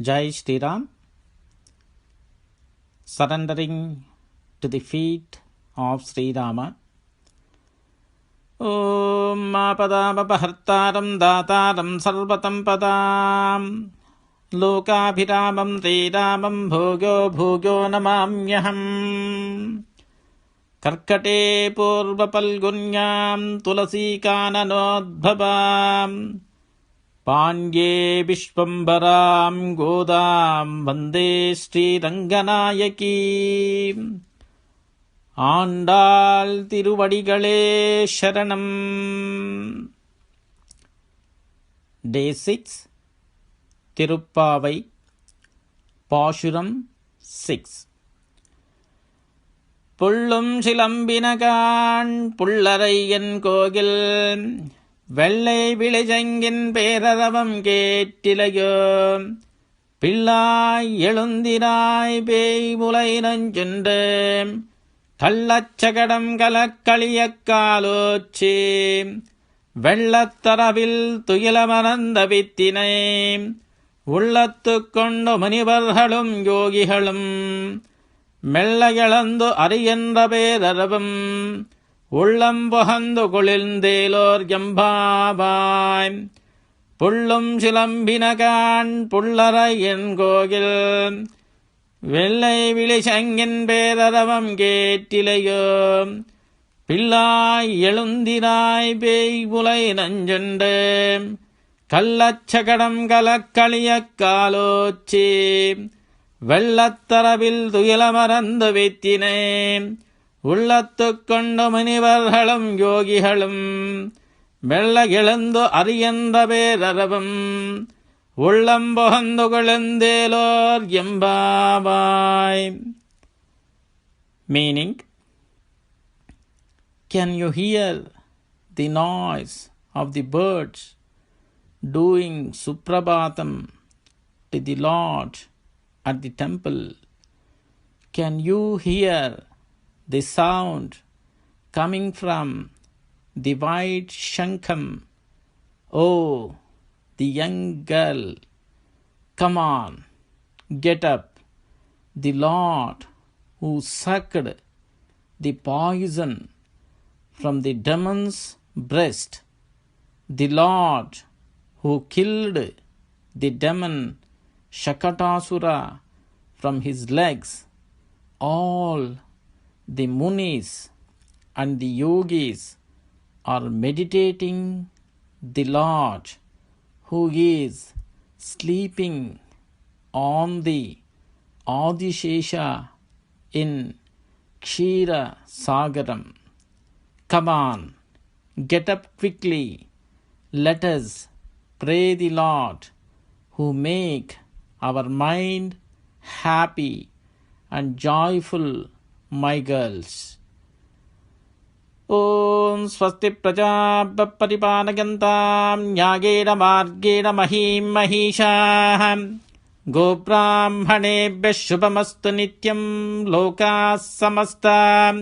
Jai Shri Ram. Surrendering to the feet of Sri Rama. Om Apadamapahartaram Dataram Sarvatam Padam Lokabhiramam Sriramam Bhogyo Bhogyo Namamyaham Karkate Purvapalgunyam Tulasikananodbhabam Panye Vishwambaram Godam Vande Sri Ranganayaki Andal திருவடிகளே சரணம். Day 6 Thiruppavai பாசுரம் 6. புள்ளும் சிலம்பினகான் புள்ளரையன் கோகில் வெள்ளை விளைஜங்கின் பேரரவம் கேட்டிலையோ பிள்ளாய் எழுந்திராய் பேய் முலை நஞ்சென்று கள்ளச்சகடம் கலக்களியக்காலோச்சி வெள்ளத்தரவில் துயிலமர்ந்த வித்தினை உள்ளத்து கொண்டு முனிவர்களும் யோகிகளும் மெல்ல இழந்து அறியென்ற பேரரவும் உள்ளம் புகந்து குளிர்ந்தேலோர் எம்பாவாய். புள்ளும் சிலம்பினகான் புள்ளரையன் கோகில் வெள்ளை விழிசங்கின் பேரரவம் கேட்டிலையோ பிள்ளாய் எழுந்திராய் பேய் புலை நஞ்சென்று கள்ளச்சகடம் கலக்களியக்காலோச்சி வெள்ளத்தரவில் துயிலமர்ந்து வித்தினை உள்ளத்து கொண்டு முனிவர்களும் யோகிகளும் மெல்ல எழுந்து அறியென்ற பேரரவும் உள்ளம் புகந்து குளிர்ந்தேலோர் எம்பாவாய். Meaning, can you hear the noise of the birds doing Suprabhatam to the Lord at the temple? Can you hear the sound coming from the white Shankham? Oh, the young girl, come on, get up. The Lord who sucked the poison from the demon's breast, the Lord who killed the demon Shakatasura from his legs, all the munis and the yogis are meditating the Lord who is sleeping on the Adishesha in Kshira Sagaram. Come on, get up quickly. Let us pray the Lord who make our mind happy and joyful, my girls. Om Swasti Prajabhya Paripalanyantam Nyagena Margena Mahim Mahisham Gobrahmanebhya Shubhamastu Nityam Lokah Samastam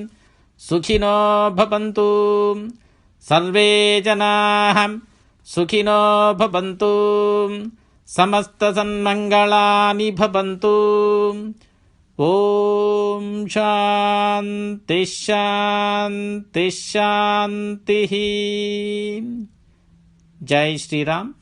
Sukhino Bhavantu Sarve Janaham Sukhino Bhavantu Samasta Sanmangalani Bhavantu. Om Shanti Shanti Shanti. Jai Shri Ram.